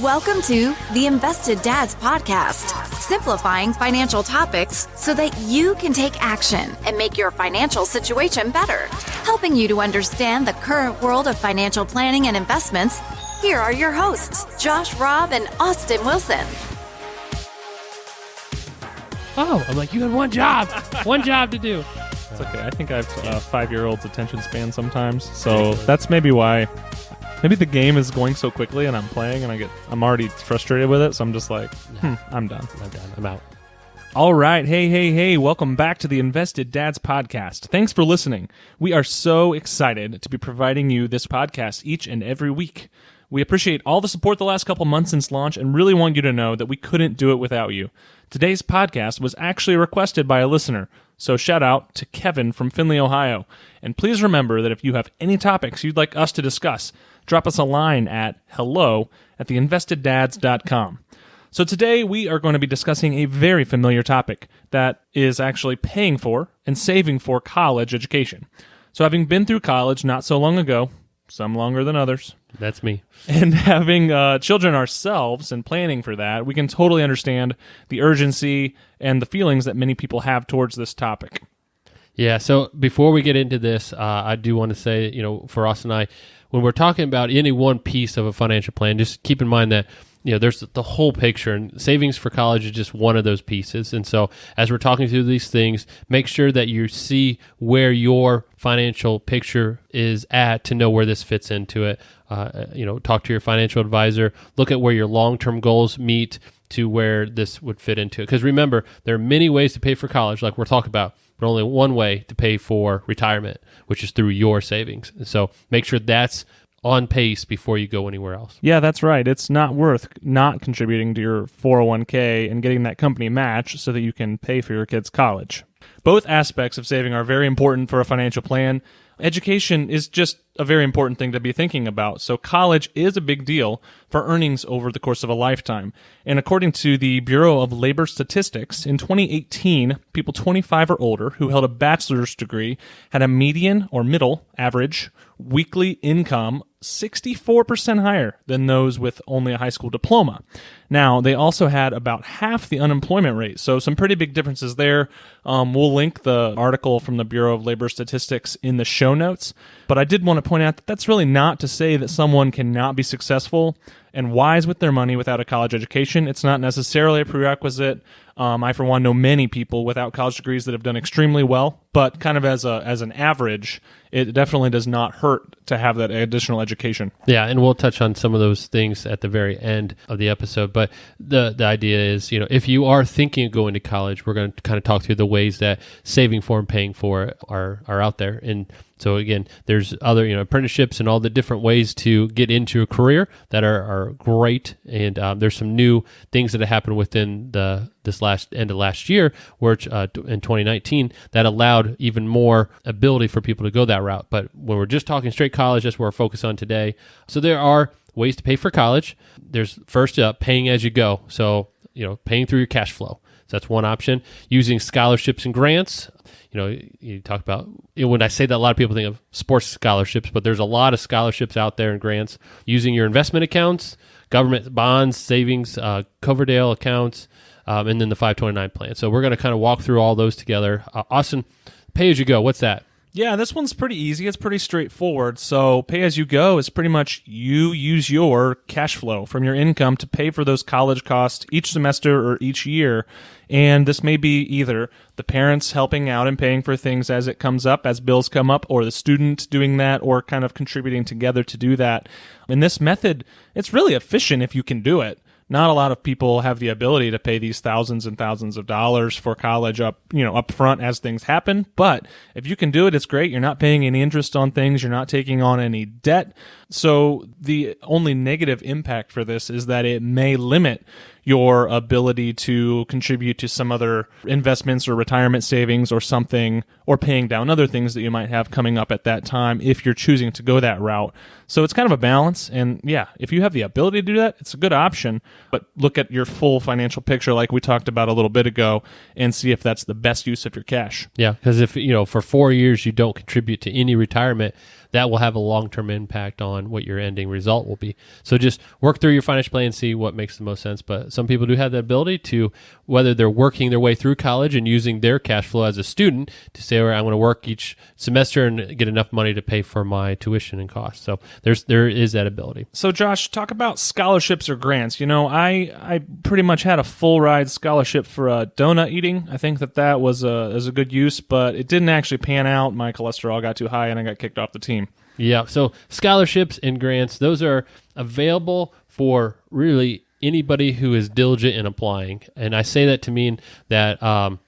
Welcome to the Invested Dads Podcast, simplifying financial topics so that you can take action and make your financial situation better. Helping you to understand the current world of financial planning and investments, here are your hosts, Josh Robb and Austin Wilson. Oh, I'm like, you had one job to do. It's okay. I think I have a 5-year-old's attention span sometimes, so that's maybe why. Maybe the game is going so quickly and I'm playing and I'm already frustrated with it, so I'm just like, I'm done. I'm out. All right. Hey. Welcome back to the Invested Dads Podcast. Thanks for listening. We are so excited to be providing you this podcast each and every week. We appreciate all the support the last couple months since launch and really want you to know that we couldn't do it without you. Today's podcast was actually requested by a listener, so shout out to Kevin from Findlay, Ohio. And please remember that if you have any topics you'd like us to discuss, drop us a line at hello@theinvesteddads.com. So today we are going to be discussing a very familiar topic that is actually paying for and saving for college education. So having been through college not so long ago, some longer than others, that's me, and having children ourselves and planning for that, we can totally understand the urgency and the feelings that many people have towards this topic. Yeah, so before we get into this, I do want to say, for us and I, when we're talking about any one piece of a financial plan, just keep in mind that there's the whole picture, and savings for college is just one of those pieces. And so as we're talking through these things, make sure that you see where your financial picture is at to know where this fits into it. Talk to your financial advisor, look at where your long-term goals meet to where this would fit into it. Because remember, there are many ways to pay for college, like we're talking about, but only one way to pay for retirement, which is through your savings. And so make sure that's on pace before you go anywhere else. Yeah, that's right. It's not worth not contributing to your 401k and getting that company match so that you can pay for your kids' college. Both aspects of saving are very important for a financial plan. Education is just a very important thing to be thinking about. So college is a big deal for earnings over the course of a lifetime. And according to the Bureau of Labor Statistics, in 2018, people 25 or older who held a bachelor's degree had a median or middle average weekly income 64% higher than those with only a high school diploma. Now, they also had about half the unemployment rate, so some pretty big differences there. We'll link the article from the Bureau of Labor Statistics in the show notes, but I did want to point out that that's really not to say that someone cannot be successful and wise with their money without a college education. It's not necessarily a prerequisite. I, for one, know many people without college degrees that have done extremely well, but kind of as an average, it definitely does not hurt to have that additional education. Yeah, and we'll touch on some of those things at the very end of the episode. But the idea is, if you are thinking of going to college, we're going to kind of talk through the ways that saving for and paying for it are out there. And so again, there's other apprenticeships and all the different ways to get into a career that are great. And there's some new things that have happened within this end of last year, which in 2019 that allowed even more ability for people to go that route. But when we're just talking straight college, that's where we're focused on today. So there are ways to pay for college. There's first paying as you go. So paying through your cash flow. So that's one option. Using scholarships and grants. You talk about, when I say that, a lot of people think of sports scholarships, but there's a lot of scholarships out there and grants. Using your investment accounts, government bonds, savings, Coverdell accounts, and then the 529 plan. So we're going to kind of walk through all those together. Austin, pay as you go. What's that? Yeah, this one's pretty easy. It's pretty straightforward. So pay as you go is pretty much you use your cash flow from your income to pay for those college costs each semester or each year. And this may be either the parents helping out and paying for things as it comes up, as bills come up, or the student doing that, or kind of contributing together to do that. In this method, it's really efficient if you can do it. Not a lot of people have the ability to pay these thousands and thousands of dollars for college up front as things happen. But if you can do it, it's great. You're not paying any interest on things. You're not taking on any debt. So the only negative impact for this is that it may limit your ability to contribute to some other investments or retirement savings or something, or paying down other things that you might have coming up at that time if you're choosing to go that route. So it's kind of a balance. And yeah, if you have the ability to do that, it's a good option. But look at your full financial picture like we talked about a little bit ago and see if that's the best use of your cash. Yeah, because if, for 4 years you don't contribute to any retirement, that will have a long-term impact on what your ending result will be. So just work through your financial plan and see what makes the most sense. But some people do have the ability to, whether they're working their way through college and using their cash flow as a student to say, all right, I'm going to work each semester and get enough money to pay for my tuition and costs. So there is that ability. So Josh, talk about scholarships or grants. I pretty much had a full ride scholarship for donut eating. I think that was a good use, but it didn't actually pan out. My cholesterol got too high and I got kicked off the team. Yeah. So scholarships and grants, those are available for really anybody who is diligent in applying. And I say that to mean that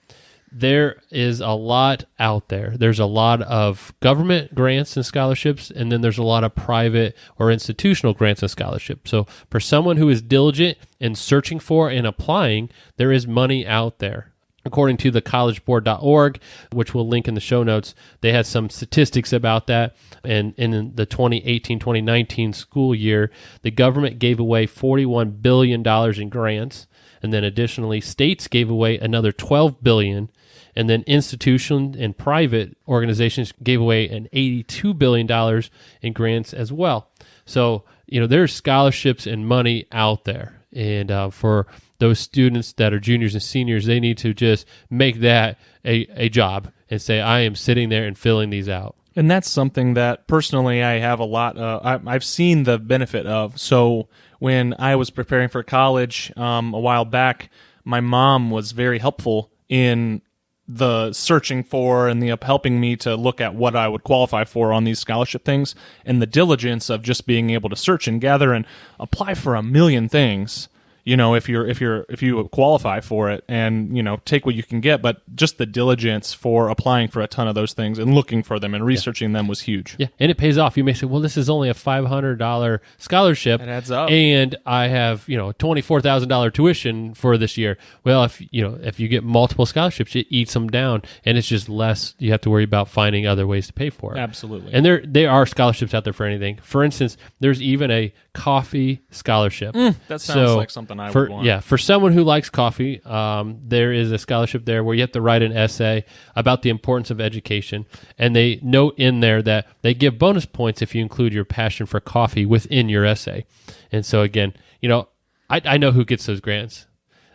there is a lot out there. There's a lot of government grants and scholarships, and then there's a lot of private or institutional grants and scholarships. So for someone who is diligent in searching for and applying, there is money out there. According to the collegeboard.org, which we'll link in the show notes, they had some statistics about that. And in the 2018-2019 school year, the government gave away $41 billion in grants. And then additionally, states gave away another $12 billion. And then institutions and private organizations gave away an $82 billion in grants as well. So, there's scholarships and money out there. And for those students that are juniors and seniors, they need to just make that a job and say, I am sitting there and filling these out. And that's something that personally I have a lot I've seen the benefit of. So when I was preparing for college a while back, my mom was very helpful in the searching for and the helping me to look at what I would qualify for on these scholarship things, and the diligence of just being able to search and gather and apply for a million things. If you qualify for it and, take what you can get, but just the diligence for applying for a ton of those things and looking for them and researching them was huge. Yeah. And it pays off. You may say, well, this is only a $500 scholarship. It adds up. And I have, $24,000 tuition for this year. Well, if you get multiple scholarships, it eats them down and it's just less. You have to worry about finding other ways to pay for it. Absolutely. And there are scholarships out there for anything. For instance, there's even a coffee scholarship. That sounds like something I would want. Yeah, for someone who likes coffee, there is a scholarship there where you have to write an essay about the importance of education, and they note in there that they give bonus points if you include your passion for coffee within your essay. And so again, I know who gets those grants.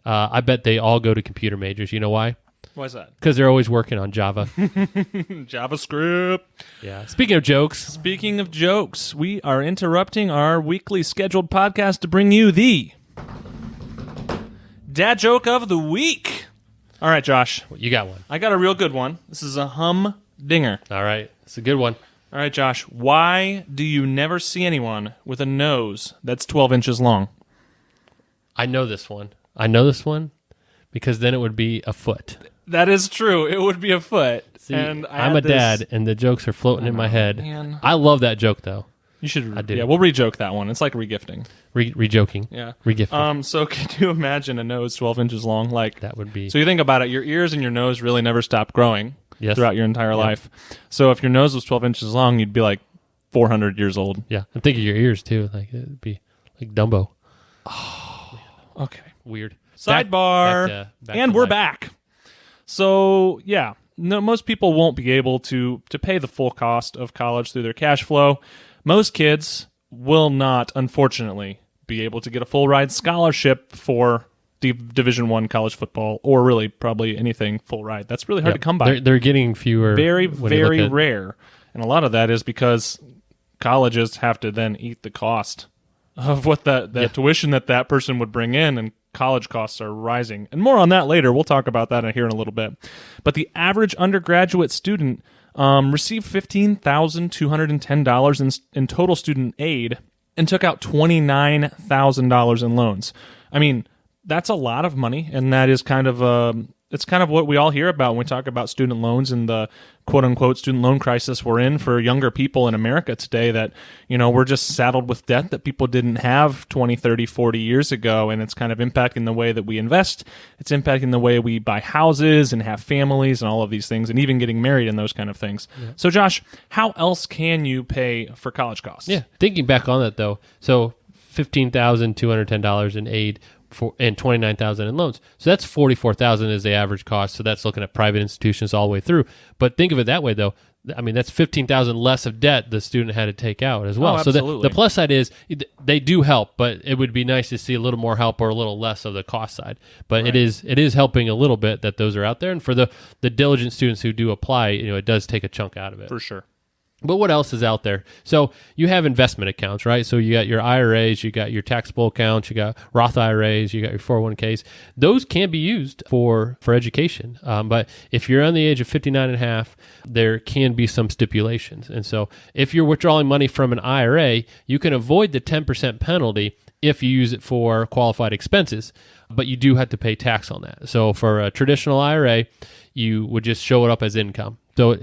I bet they all go to computer majors. You know why? Why is that? Because they're always working on Java. JavaScript. Yeah. Speaking of jokes, we are interrupting our weekly scheduled podcast to bring you the Dad Joke of the Week. All right, Josh. You got one. I got a real good one. This is a humdinger. All right. It's a good one. All right, Josh. Why do you never see anyone with a nose that's 12 inches long? I know this one because then it would be a foot. That is true. It would be a foot. See, I'm a dad, and the jokes are floating in my head. Man. I love that joke, though. You should. I do. Yeah, we'll re-joke that one. It's like regifting. Re-joking. Yeah. Regifting. So can you imagine a nose 12 inches long? Like that would be. So you think about it. Your ears and your nose really never stop growing throughout your entire life. So if your nose was 12 inches long, you'd be like 400 years old. Yeah. And think of your ears, too. Like it'd be like Dumbo. Oh, okay. Weird. Sidebar. And we're back. So, yeah, most people won't be able to pay the full cost of college through their cash flow. Most kids will not, unfortunately, be able to get a full ride scholarship for Division I college football, or really probably anything full ride. That's really hard to come by. They're getting fewer. Very, very rare. And a lot of that is because colleges have to then eat the cost of what that tuition that person would bring in, and college costs are rising. And more on that later. We'll talk about that here in a little bit. But the average undergraduate student received $15,210 in total student aid and took out $29,000 in loans. I mean, that's a lot of money, and that is kind of it's kind of what we all hear about when we talk about student loans and the quote-unquote student loan crisis we're in for younger people in America today, that, we're just saddled with debt that people didn't have 20, 30, 40 years ago, and it's kind of impacting the way that we invest. It's impacting the way we buy houses and have families and all of these things, and even getting married and those kind of things. Yeah. So, Josh, how else can you pay for college costs? Yeah, thinking back on that, though, so $15,210 in aid and $29,000 in loans. So that's $44,000 is the average cost. So that's looking at private institutions all the way through. But think of it that way, though. I mean, that's $15,000 less of debt the student had to take out as well. So the plus side is they do help, but it would be nice to see a little more help or a little less of the cost side. But it is helping a little bit that those are out there. And for the diligent students who do apply, it does take a chunk out of it. For sure. But what else is out there? So you have investment accounts, right? So you got your IRAs, you got your taxable accounts, you got Roth IRAs, you got your 401ks. Those can be used for education. But if you're on the age of 59 and a half, there can be some stipulations. And so if you're withdrawing money from an IRA, you can avoid the 10% penalty if you use it for qualified expenses, but you do have to pay tax on that. So for a traditional IRA, you would just show it up as income. So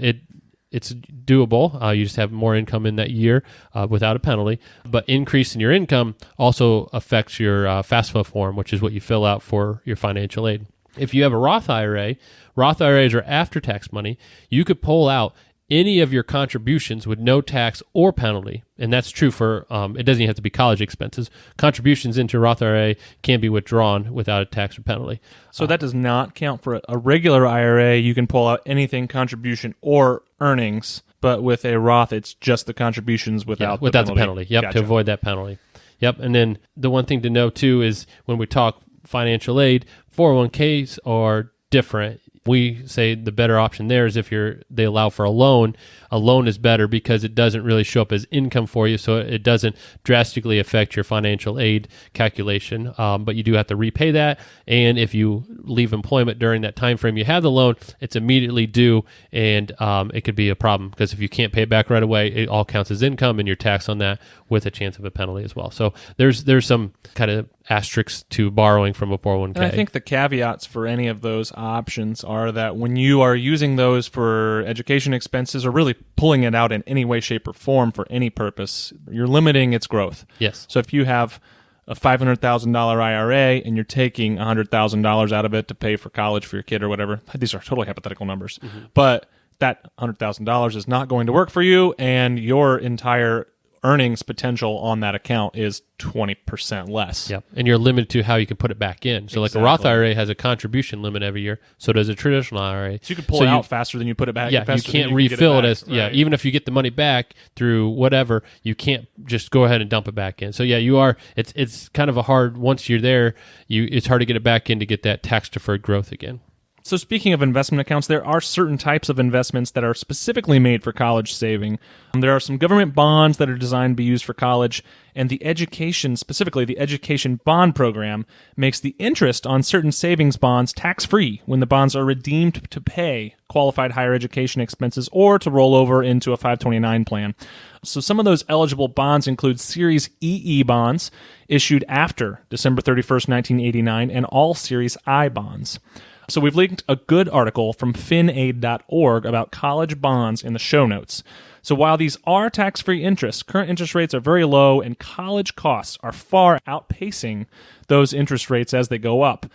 it's doable. You just have more income in that year without a penalty. But increase in your income also affects your FAFSA form, which is what you fill out for your financial aid. If you have a Roth IRA, Roth IRAs are after-tax money. You could pull out any of your contributions with no tax or penalty. And that's true for, it doesn't even have to be college expenses. Contributions into Roth IRA can be withdrawn without a tax or penalty. So that does not count for a regular IRA. You can pull out anything contribution or earnings, but with a Roth, it's just the contributions without the penalty. Yep, Gotcha. to avoid that penalty. Yep, and then the one thing to know too is when we talk financial aid, 401ks are different. We say the better option there is if they allow for a loan. A loan is better because it doesn't really show up as income for you, so it doesn't drastically affect your financial aid calculation. But you do have to repay that, and if you leave employment during that time frame you have the loan, it's immediately due, and it could be a problem because if you can't pay it back right away, it all counts as income, and you're taxed on that with a chance of a penalty as well. So there's some kind of asterisks to borrowing from a 401k. And I think the caveats for any of those options are that when you are using those for education expenses or really pulling it out in any way, shape, or form for any purpose, you're limiting its growth. Yes. So if you have a $500,000 IRA and you're taking $100,000 out of it to pay for college for your kid or whatever, these are totally hypothetical numbers, but that $100,000 is not going to work for you, and your entire earnings potential on that account is 20% less. Yep. And you're limited to how you can put it back in. So like a Roth IRA has a contribution limit every year. So does a traditional IRA. So you can pull it out faster than you put it back. Yeah, you can't refill it even if you get the money back through whatever, you can't just go ahead and dump it back in. So yeah, it's kind of a hard, once you're there, it's hard to get it back in to get that tax deferred growth again. So speaking of investment accounts, there are certain types of investments that are specifically made for college saving. There are some government bonds that are designed to be used for college, and specifically the education bond program, makes the interest on certain savings bonds tax-free when the bonds are redeemed to pay qualified higher education expenses or to roll over into a 529 plan. So some of those eligible bonds include Series EE bonds issued after December 31st, 1989, and all Series I bonds. So we've linked a good article from finaid.org about college bonds in the show notes. So while these are tax-free interests, current interest rates are very low and college costs are far outpacing those interest rates as they go up.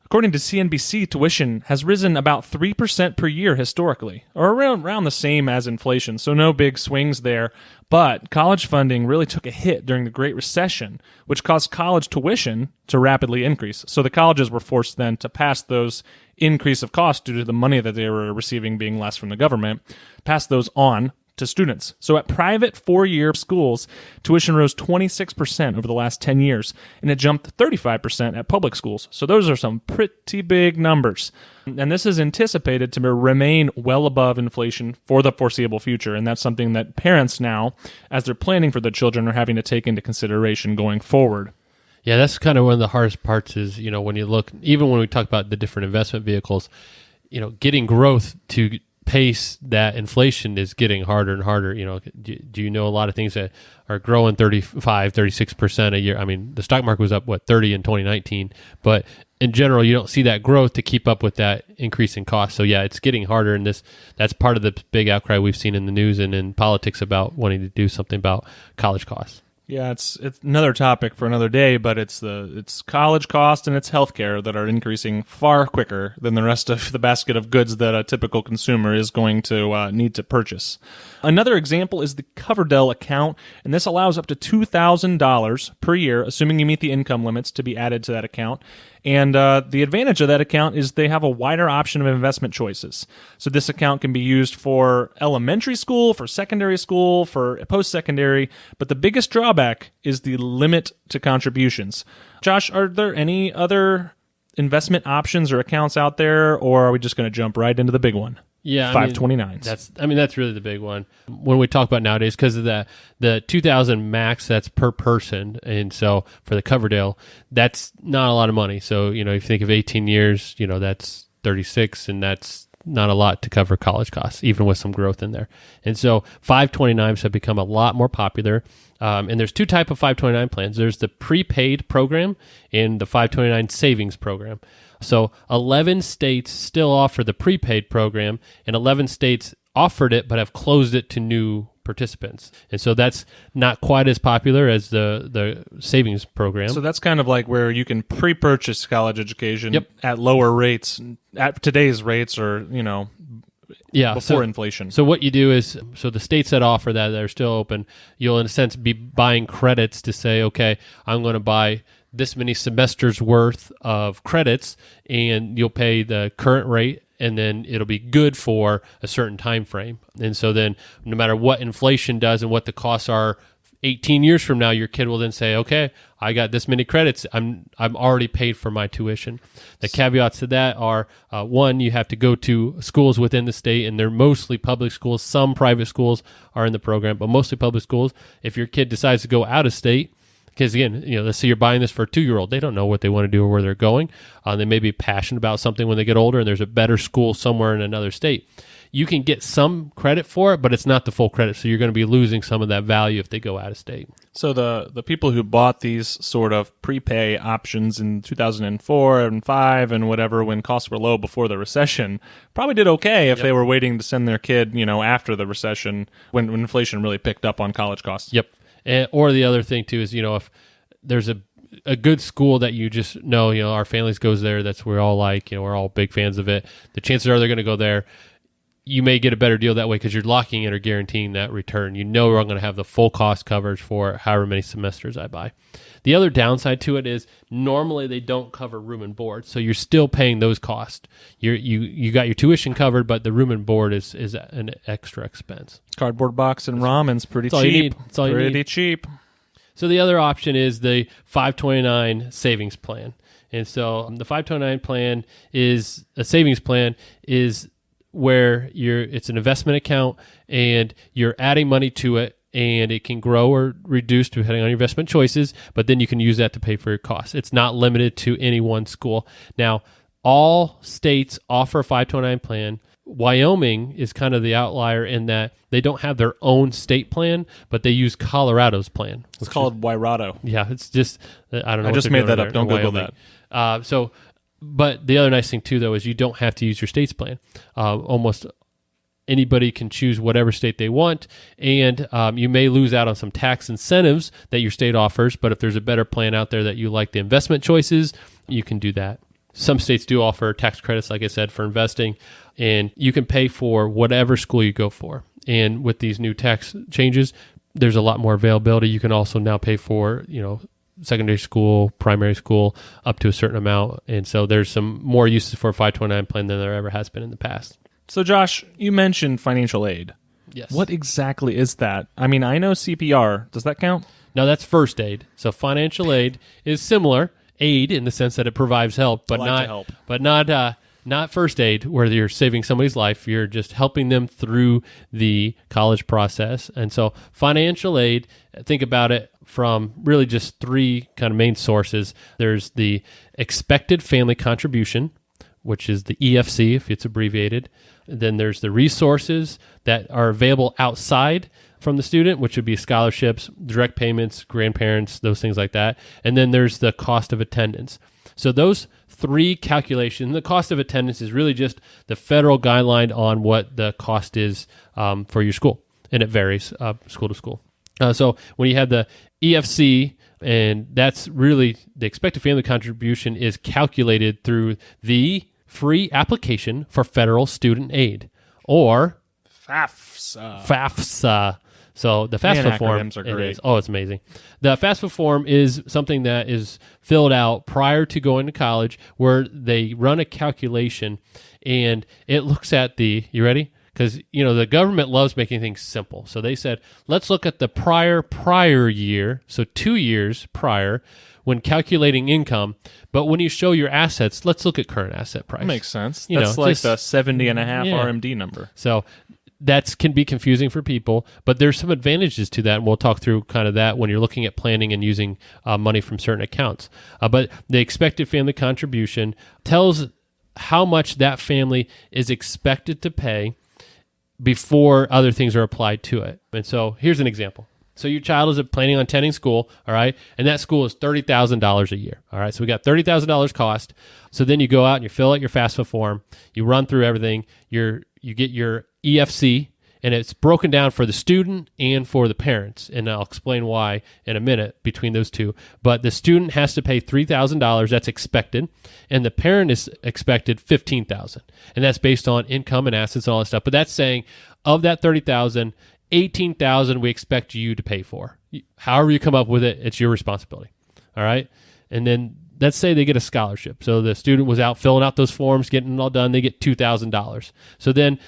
According to CNBC, tuition has risen about 3% per year historically, or around the same as inflation, so no big swings there. But college funding really took a hit during the Great Recession, which caused college tuition to rapidly increase. So the colleges were forced then to pass those increase of cost due to the money that they were receiving being less from the government, pass those on to students. So at private four-year schools, tuition rose 26% over the last 10 years, and it jumped 35% at public schools. So those are some pretty big numbers. And this is anticipated to remain well above inflation for the foreseeable future, and that's something that parents now, as they're planning for their children, are having to take into consideration going forward. Yeah, that's kind of one of the hardest parts is, when you look, even when we talk about the different investment vehicles, getting growth to pace that inflation is getting harder and harder. Do you know a lot of things that are growing 35, 36% a year? I mean, the stock market was up, 30 in 2019, but in general, you don't see that growth to keep up with that increase in cost. So yeah, it's getting harder, and that's part of the big outcry we've seen in the news and in politics about wanting to do something about college costs. Yeah, it's another topic for another day, but it's college cost and it's healthcare that are increasing far quicker than the rest of the basket of goods that a typical consumer is going to need to purchase. Another example is the Coverdell account, and this allows up to $2,000 per year, assuming you meet the income limits, to be added to that account. And the advantage of that account is they have a wider option of investment choices. So this account can be used for elementary school, for secondary school, for post-secondary, but the biggest drawback is the limit to contributions. Josh, are there any other investment options or accounts out there, or are we just going to jump right into the big one? Yeah, 529s. That's really the big one when we talk about nowadays, because of the 2,000 max, that's per person, and so for the Coverdell, that's not a lot of money. So if you think of 18 years, that's 36, and that's not a lot to cover college costs, even with some growth in there. And so 529s have become a lot more popular. And there's two types of 529 plans. There's the prepaid program and the 529 savings program. So 11 states still offer the prepaid program, and 11 states offered it but have closed it to new participants. And so that's not quite as popular as the savings program. So that's kind of like where you can pre-purchase college education at lower rates, at today's rates, or before inflation. So what you do is, the states that offer that are still open, you'll in a sense be buying credits to say, okay, I'm going to buy this many semesters worth of credits, and you'll pay the current rate, and then it'll be good for a certain time frame. And so then no matter what inflation does and what the costs are 18 years from now, your kid will then say, okay, I got this many credits. I'm already paid for my tuition. The caveats to that are, one, you have to go to schools within the state, and they're mostly public schools. Some private schools are in the program, but mostly public schools. If your kid decides to go out of state, because again, let's say you're buying this for a 2-year-old. They don't know what they want to do or where they're going. They may be passionate about something when they get older, and there's a better school somewhere in another state. You can get some credit for it, but it's not the full credit. So you're going to be losing some of that value if they go out of state. So the people who bought these sort of prepay options in 2004 and 5 and whatever, when costs were low before the recession, probably did okay if they were waiting to send their kid, after the recession, when inflation really picked up on college costs. Yep. Or the other thing too is, if there's a good school that you just know, our families goes there, that's we're all like, we're all big fans of it. The chances are they're going to go there. You may get a better deal that way because you're locking in or guaranteeing that return. I'm going to have the full cost coverage for however many semesters I buy. The other downside to it is normally they don't cover room and board, so you're still paying those costs. You got your tuition covered, but the room and board is an extra expense. Cardboard box and ramen's pretty cheap. It's pretty cheap. So the other option is the 529 savings plan. And so the 529 plan is a savings plan is where it's an investment account and you're adding money to it, and it can grow or reduce depending on your investment choices, but then you can use that to pay for your costs. It's not limited to any one school. Now, all states offer a 529 plan. Wyoming is kind of the outlier in that they don't have their own state plan, but they use Colorado's plan. It's called Wyrato. Yeah, it's just, I don't know. I just made that up. Don't Google that. But the other nice thing too, though, is you don't have to use your state's plan. Almost anybody can choose whatever state they want, and you may lose out on some tax incentives that your state offers, but if there's a better plan out there that you like the investment choices, you can do that. Some states do offer tax credits, like I said, for investing, and you can pay for whatever school you go for. And with these new tax changes, there's a lot more availability. You can also now pay for, secondary school, primary school, up to a certain amount. And so there's some more uses for a 529 plan than there ever has been in the past. So Josh, you mentioned financial aid. Yes. What exactly is that? I mean, I know CPR. Does that count? No, that's first aid. So financial aid is similar aid in the sense that it provides help, but not first aid where you're saving somebody's life. You're just helping them through the college process. And so financial aid, think about it from really just three kind of main sources. There's the expected family contribution, which is the EFC if it's abbreviated. Then there's the resources that are available outside from the student, which would be scholarships, direct payments, grandparents, those things like that. And then there's the cost of attendance. So those three calculations, the cost of attendance is really just the federal guideline on what the cost is for your school. And it varies school to school. So when you have the EFC, and that's really the expected family contribution is calculated through the free application for federal student aid, or FAFSA. FAFSA. So the FAFSA form, acronyms are great. It's amazing. The FAFSA form is something that is filled out prior to going to college, where they run a calculation, and it looks at you ready? Because, the government loves making things simple. So they said, let's look at the prior year, so 2 years prior, when calculating income. But when you show your assets, let's look at current asset price. That makes sense. That's like the 70.5 RMD number. So that can be confusing for people, but there's some advantages to that, and we'll talk through kind of that when you're looking at planning and using money from certain accounts. But the expected family contribution tells how much that family is expected to pay before other things are applied to it. And so here's an example. So your child is planning on attending school, all right, and that school is $30,000 a year, all right? So we got $30,000 cost. So then you go out and you fill out your FAFSA form, you run through everything, you get your EFC, and it's broken down for the student and for the parents, and I'll explain why in a minute between those two. But the student has to pay $3,000, that's expected, and the parent is expected $15,000, and that's based on income and assets and all that stuff. But that's saying of that $30,000, $18,000 we expect you to pay for. However you come up with it, it's your responsibility, all right? And then let's say they get a scholarship. So the student was out filling out those forms, getting it all done, they get $2,000. So then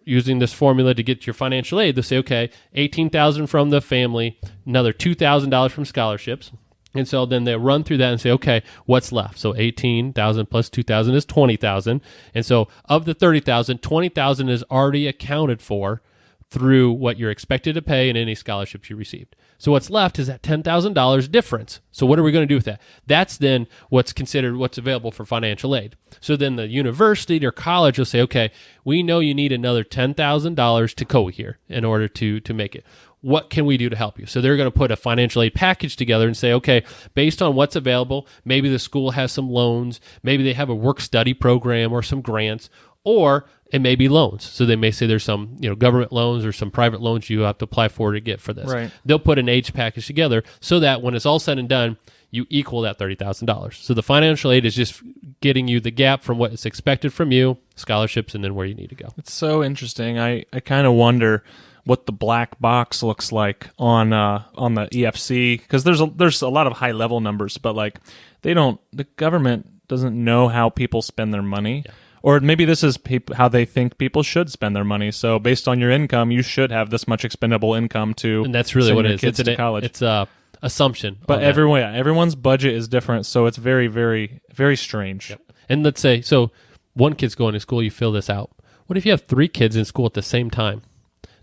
using this formula to get your financial aid, they'll say, okay, $18,000 from the family, another $2,000 from scholarships. And so then they run through that and say, okay, what's left? So $18,000 plus $2,000 is $20,000. And so of the $30,000, $20,000 is already accounted for through what you're expected to pay and any scholarships you received. So what's left is that $10,000 difference. So what are we going to do with that? That's then what's considered what's available for financial aid. So then the university or college will say, okay, we know you need another $10,000 to go here in order to make it. What can we do to help you? So they're going to put a financial aid package together and say, okay, based on what's available, maybe the school has some loans, maybe they have a work-study program or some grants, or it may be loans. So they may say there's some government loans or some private loans you have to apply for to get for this. Right. They'll put an age package together so that when it's all said and done, you equal that $30,000. So the financial aid is just getting you the gap from what is expected from you, scholarships, and then where you need to go. It's so interesting. I kind of wonder what the black box looks like on the EFC, because there's a lot of high level numbers, but like the government doesn't know how people spend their money. Yeah. Or maybe this is how they think people should spend their money. So based on your income, you should have this much expendable income to and that's really what it is. Kids to college. It's a assumption. But everyone's budget is different, so it's very, very, very strange. Yep. And let's say, so one kid's going to school, you fill this out. What if you have 3 kids in school at the same time?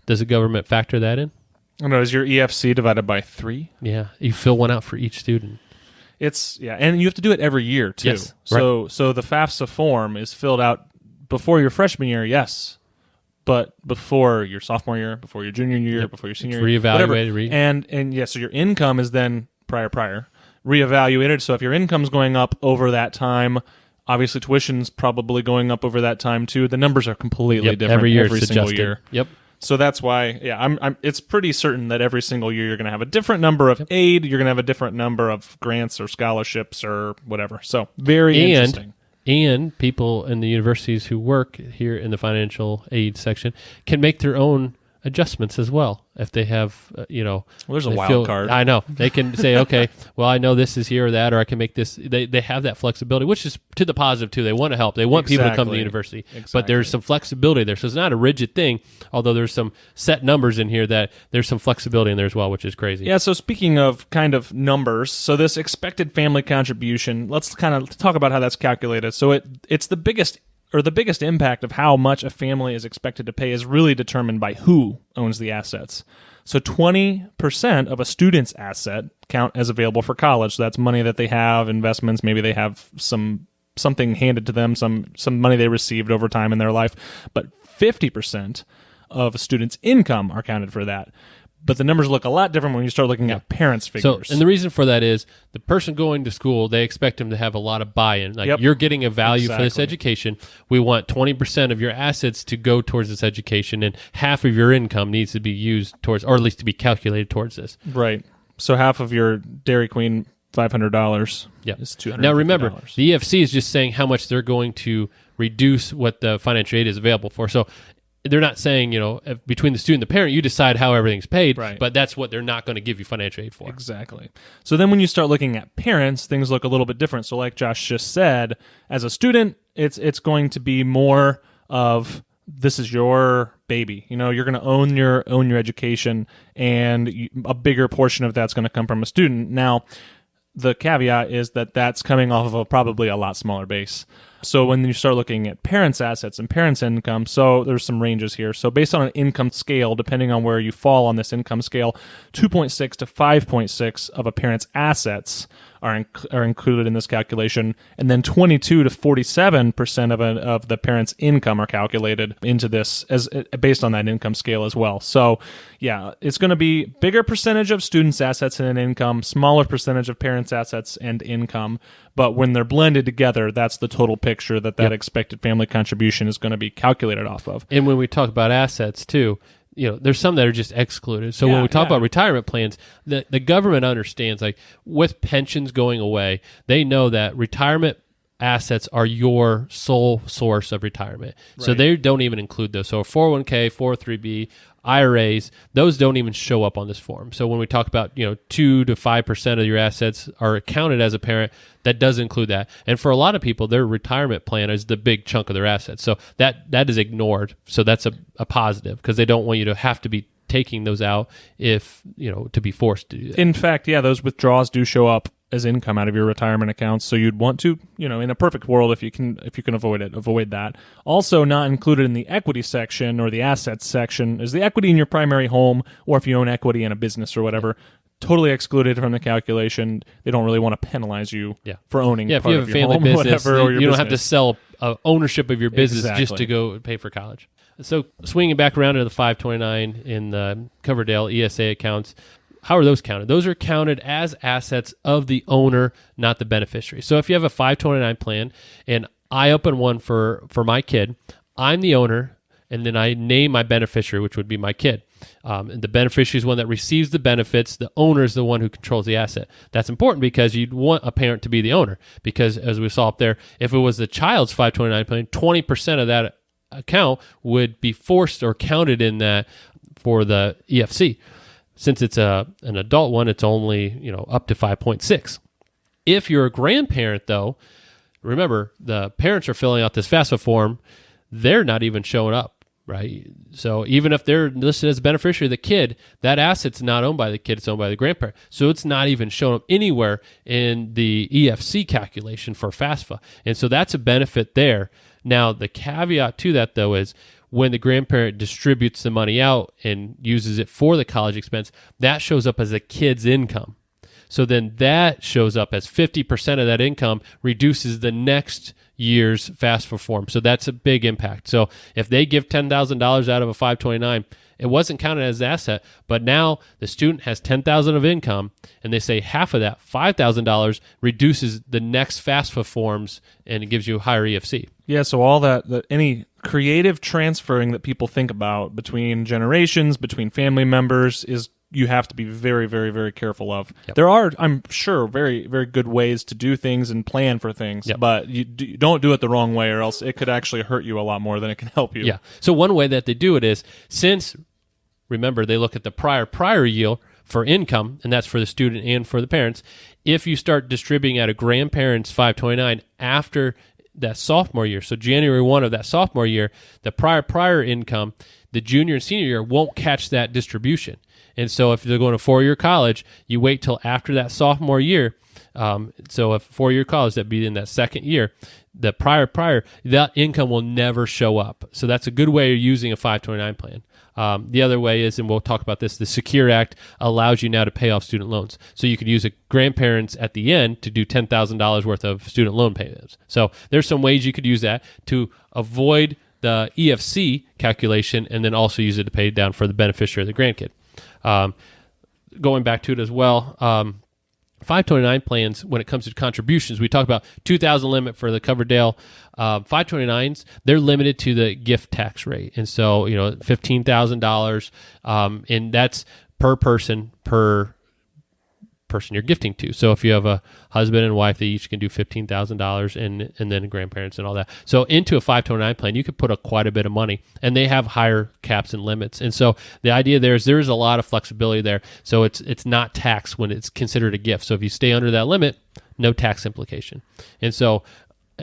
Does the government factor that in? I don't know. Is your EFC divided by 3? Yeah, you fill one out for each student. And you have to do it every year too. Yes, so the FAFSA form is filled out before your freshman year, yes, but before your sophomore year, before your junior year, before your senior year, reevaluated. And yeah, so your income is then prior reevaluated. So if your income's going up over that time, obviously tuition's probably going up over that time too. The numbers are completely different every year, every single year. Yep. So that's why, it's pretty certain that every single year you're going to have a different number of aid, you're going to have a different number of grants or scholarships or whatever. So very interesting. And people in the universities who work here in the financial aid section can make their own adjustments as well if they have, Well, there's a wild card. I know. They can say, okay, well, I know this is here or that, or I can make this. They have that flexibility, which is to the positive, too. They want to help. They want people to come to the university. Exactly. But there's some flexibility there. So it's not a rigid thing, although there's some set numbers in here that there's some flexibility in there as well, which is crazy. Yeah, so speaking of kind of numbers, so this expected family contribution, let's kind of talk about how that's calculated. So it's the biggest impact of how much a family is expected to pay is really determined by who owns the assets. So 20% of a student's asset count as available for college. So that's money that they have, investments, maybe they have something handed to them, some money they received over time in their life. But 50% of a student's income are counted for that. But the numbers look a lot different when you start looking at parents' figures. So, and the reason for that is the person going to school, they expect them to have a lot of buy-in. Like, you're getting a value for this education. We want 20% of your assets to go towards this education, and half of your income needs to be used towards, or at least to be calculated towards this. Right. So half of your Dairy Queen $500 is $250. Now remember, the EFC is just saying how much they're going to reduce what the financial aid is available for. So they're not saying, between the student and the parent, you decide how everything's paid, but that's what they're not going to give you financial aid for. Exactly. So then when you start looking at parents, things look a little bit different. So like Josh just said, as a student, it's going to be more of, this is your baby. You're going to own your education, and a bigger portion of that's going to come from a student. Now, the caveat is that that's coming off of probably a lot smaller base. So when you start looking at parents' assets and parents' income, so there's some ranges here. So based on an income scale, depending on where you fall on this income scale, 2.6 to 5.6 of a parent's assets are included in this calculation, and then 22 to 47% of the parent's income are calculated into this as based on that income scale as well. So yeah, it's going to be bigger percentage of students' assets and income, smaller percentage of parents' assets and income, but when they're blended together, that's the total picture that expected family contribution is going to be calculated off of. And when we talk about assets too, there's some that are just excluded. So when we talk about retirement plans, the government understands, like, with pensions going away, they know that retirement assets are your sole source of retirement. Right. So they don't even include those. So 401k, 403b, IRAs, those don't even show up on this form. So when we talk about, 2 to 5% of your assets are accounted as a parent, that does include that. And for a lot of people, their retirement plan is the big chunk of their assets. So that is ignored. So that's a positive, because they don't want you to have to be taking those out if, to be forced to do that. In fact, those withdrawals do show up as income out of your retirement accounts. So you'd want to, in a perfect world, if you can avoid it, avoid that. Also not included in the equity section or the assets section is the equity in your primary home, or if you own equity in a business or whatever. Totally excluded from the calculation. They don't really want to penalize you for owning part if you have of a family home, business, whatever, or your you don't business. have to sell ownership of your business just to go pay for college. So swinging back around to the 529 in the Coverdell ESA accounts, how are those counted? Those are counted as assets of the owner, not the beneficiary. So if you have a 529 plan and I open one for my kid, I'm the owner, and then I name my beneficiary, which would be my kid. And the beneficiary is one that receives the benefits. The owner is the one who controls the asset. That's important because you'd want a parent to be the owner, because as we saw up there, if it was the child's 529 plan, 20% of that account would be forced or counted in that for the EFC. Since it's an adult one, it's only up to 5.6. If you're a grandparent, though, remember the parents are filling out this FAFSA form. They're not even showing up, right? So even if they're listed as a beneficiary of the kid, that asset's not owned by the kid; it's owned by the grandparent. So it's not even showing up anywhere in the EFC calculation for FAFSA, and so that's a benefit there. Now the caveat to that, though, is when the grandparent distributes the money out and uses it for the college expense, that shows up as a kid's income. So then that shows up as 50% of that income reduces the next year's FAFSA form. So that's a big impact. So if they give $10,000 out of a 529, it wasn't counted as an asset, but now the student has $10,000 of income, and they say half of that, $5,000, reduces the next FAFSA forms, and it gives you a higher EFC. Yeah, so all that any creative transferring that people think about between generations, between family members, is you have to be very, very, very careful of. Yep. There are, I'm sure, very, very good ways to do things and plan for things, but you don't do it the wrong way, or else it could actually hurt you a lot more than it can help you. Yeah. So one way that they do it is, since, remember, they look at the prior year for income, and that's for the student and for the parents. If you start distributing at a grandparent's 529 after that sophomore year, so January 1 of that sophomore year, the prior income, the junior and senior year won't catch that distribution. And so if they're going to 4-year college, you wait till after that sophomore year. So a 4-year college, that'd be in that second year, the prior, that income will never show up. So that's a good way of using a 529 plan. The other way is, and we'll talk about this, the Secure Act allows you now to pay off student loans. So you could use a grandparents at the end to do $10,000 worth of student loan payments. So there's some ways you could use that to avoid the EFC calculation, and then also use it to pay down for the beneficiary of the grandkid. Going back to it as well, 529 plans, when it comes to contributions, we talk about $2,000 limit for the Coverdell. 529s, they're limited to the gift tax rate. And so, $15,000, and that's per person you're gifting to. So if you have a husband and wife, they each can do $15,000 and then grandparents and all that. So into a 529 plan, you could put quite a bit of money, and they have higher caps and limits. And so the idea there is a lot of flexibility there. So it's not taxed when it's considered a gift. So if you stay under that limit, no tax implication. And so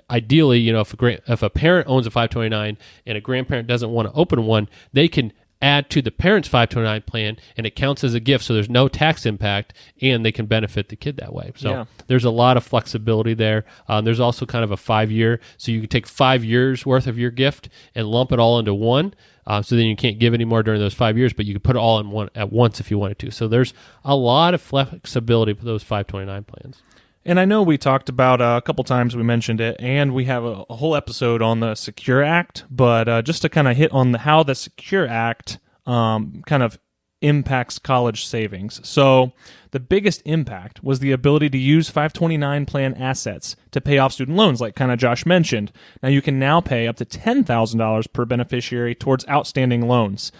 ideally, if a parent owns a 529 and a grandparent doesn't want to open one, they can add to the parent's 529 plan, and it counts as a gift, so there's no tax impact, and they can benefit the kid that way. So there's a lot of flexibility there. There's also kind of a 5-year, so you can take 5 years worth of your gift and lump it all into one. So then you can't give any more during those 5 years, but you can put it all in one at once if you wanted to. So there's a lot of flexibility for those 529 plans. And I know we talked about a couple times, we mentioned it, and we have a whole episode on the Secure Act, but just to kind of hit on how the Secure Act kind of impacts college savings. So the biggest impact was the ability to use 529 plan assets to pay off student loans, like kind of Josh mentioned. Now you can now pay up to $10,000 per beneficiary towards outstanding loans.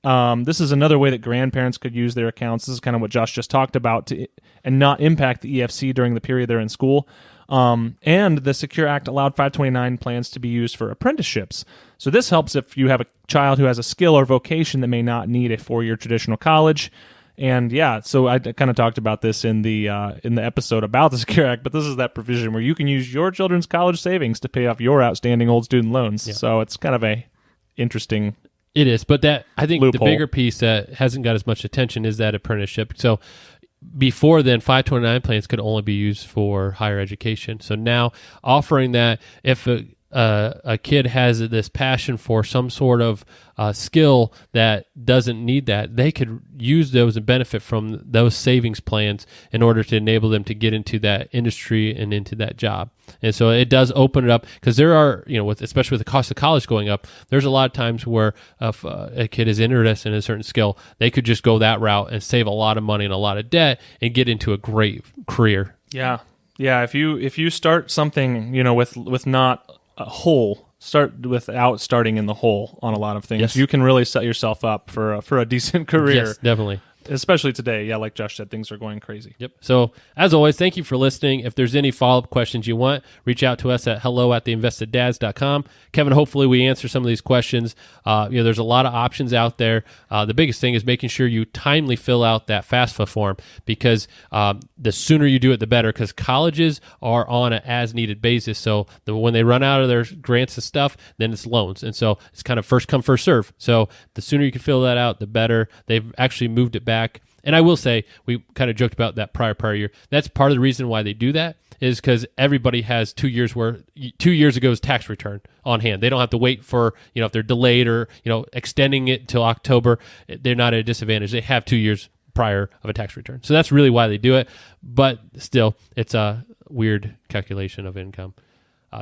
This is another way that grandparents could use their accounts. This is kind of what Josh just talked about, and not impact the EFC during the period they're in school. And the Secure Act allowed 529 plans to be used for apprenticeships. So this helps if you have a child who has a skill or vocation that may not need a 4-year traditional college. And so I kind of talked about this in the episode about the Secure Act, but this is that provision where you can use your children's college savings to pay off your outstanding old student loans. Yeah. So it's kind of a interesting. It is, but I think loophole. The bigger piece that hasn't got as much attention is that apprenticeship. So before then, 529 plans could only be used for higher education. So now offering that, if a kid has this passion for some sort of skill that doesn't need that, they could use those and benefit from those savings plans in order to enable them to get into that industry and into that job. And so it does open it up, because there are, especially with the cost of college going up, there's a lot of times where if a kid is interested in a certain skill, they could just go that route and save a lot of money and a lot of debt and get into a great career. Yeah. If you start something, with not a hole, start without starting in the hole on a lot of things. Yes. You can really set yourself up for a decent career. Yes, definitely. Especially today. Yeah, like Josh said, things are going crazy. Yep. So, as always, thank you for listening. If there's any follow-up questions you want, reach out to us at hello@theinvesteddads.com. Kevin, hopefully we answer some of these questions. There's a lot of options out there. The biggest thing is making sure you timely fill out that FAFSA form, because the sooner you do it, the better, because colleges are on an as-needed basis. So when they run out of their grants and stuff, then it's loans. And so it's kind of first come, first serve. So the sooner you can fill that out, the better. They've actually moved it back. And I will say, we kind of joked about that prior year. That's part of the reason why they do that, is because everybody has 2 years worth, 2 years ago's tax return on hand. They don't have to wait for, if they're delayed or, extending it till October, they're not at a disadvantage. They have 2 years prior of a tax return. So that's really why they do it. But still, it's a weird calculation of income.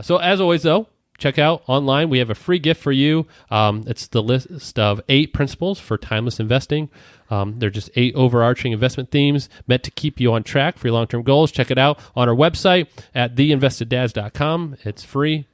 So as always, though, check out online. We have a free gift for you. It's the list of 8 principles for timeless investing. They're just 8 overarching investment themes meant to keep you on track for your long-term goals. Check it out on our website at theinvesteddads.com. It's free.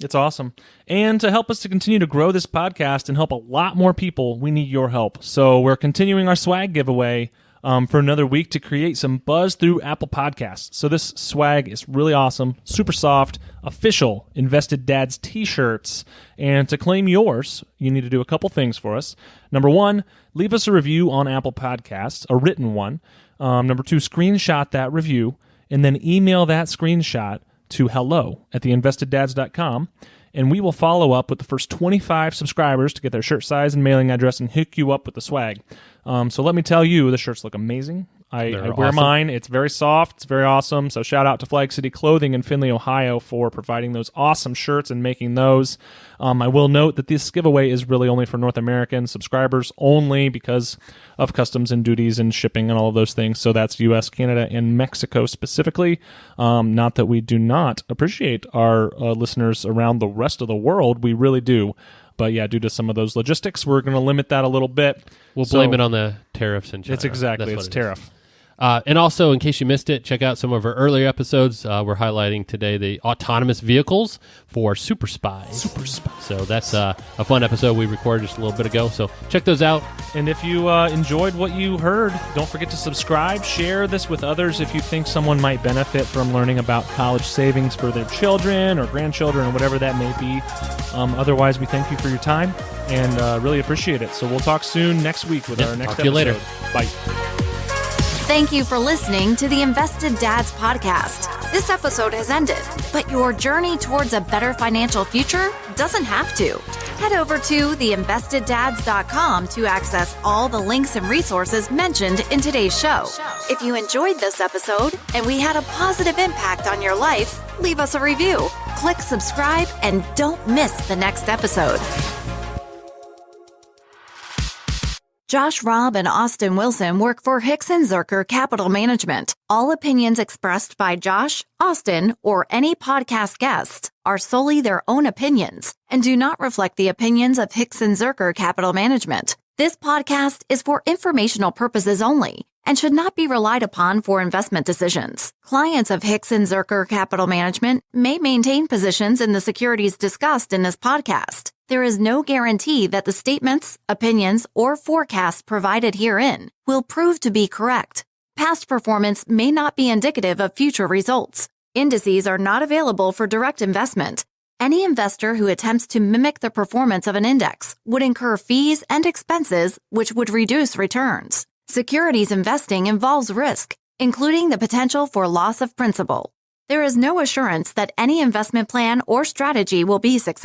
It's awesome. And to help us to continue to grow this podcast and help a lot more people, we need your help. So we're continuing our swag giveaway for another week to create some buzz through Apple Podcasts. So this swag is really awesome, super soft, official Invested Dads t-shirts. And to claim yours, you need to do a couple things for us. Number 1, leave us a review on Apple Podcasts, a written one. Number 2, screenshot that review, and then email that screenshot to hello@theinvesteddads.com. And we will follow up with the first 25 subscribers to get their shirt size and mailing address and hook you up with the swag. So let me tell you, the shirts look amazing. I wear awesome. mine. It's very soft. It's very awesome. So shout out to Flag City Clothing in Findlay, Ohio for providing those awesome shirts and making those. I will note that this giveaway is really only for North American subscribers only because of customs and duties and shipping and all of those things. So that's U.S., Canada, and Mexico specifically. Not that we do not appreciate our listeners around the rest of the world. We really do. But yeah, due to some of those logistics, we're going to limit that a little bit. We'll blame it on the tariffs in China. It's tariff. And also, in case you missed it, check out some of our earlier episodes. We're highlighting today the autonomous vehicles for super spies. So that's a fun episode we recorded just a little bit ago. So check those out. And if you enjoyed what you heard, don't forget to subscribe. Share this with others if you think someone might benefit from learning about college savings for their children or grandchildren or whatever that may be. Otherwise, we thank you for your time and really appreciate it. So we'll talk soon next week with our next episode. Talk to you later. Bye. Thank you for listening to the Invested Dads podcast. This episode has ended, but your journey towards a better financial future doesn't have to. Head over to theinvesteddads.com to access all the links and resources mentioned in today's show. If you enjoyed this episode and we had a positive impact on your life, leave us a review, click subscribe, and don't miss the next episode. Josh Robb and Austin Wilson work for Hicks & Zerker Capital Management. All opinions expressed by Josh, Austin, or any podcast guests are solely their own opinions and do not reflect the opinions of Hicks & Zerker Capital Management. This podcast is for informational purposes only and should not be relied upon for investment decisions. Clients of Hicks & Zerker Capital Management may maintain positions in the securities discussed in this podcast. There is no guarantee that the statements, opinions, or forecasts provided herein will prove to be correct. Past performance may not be indicative of future results. Indices are not available for direct investment. Any investor who attempts to mimic the performance of an index would incur fees and expenses which would reduce returns. Securities investing involves risk, including the potential for loss of principal. There is no assurance that any investment plan or strategy will be successful.